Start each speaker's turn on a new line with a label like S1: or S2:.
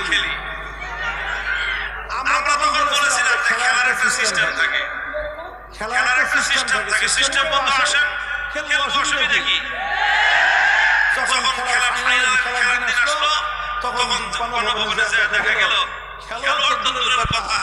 S1: খেলি। আমরা তখন বলেছিলাম যে খেলার একটা সিস্টেম থাকে, খেলার একটা সিস্টেম থাকে, সিস্টেম মতো আসেন খেলবো, অসুবিধা কি? যখন খেলার ফাইনাল খেলার দিন আসলো তখন গণভবনে দেখা গেল খেলোয়াড় তো দূরের কথা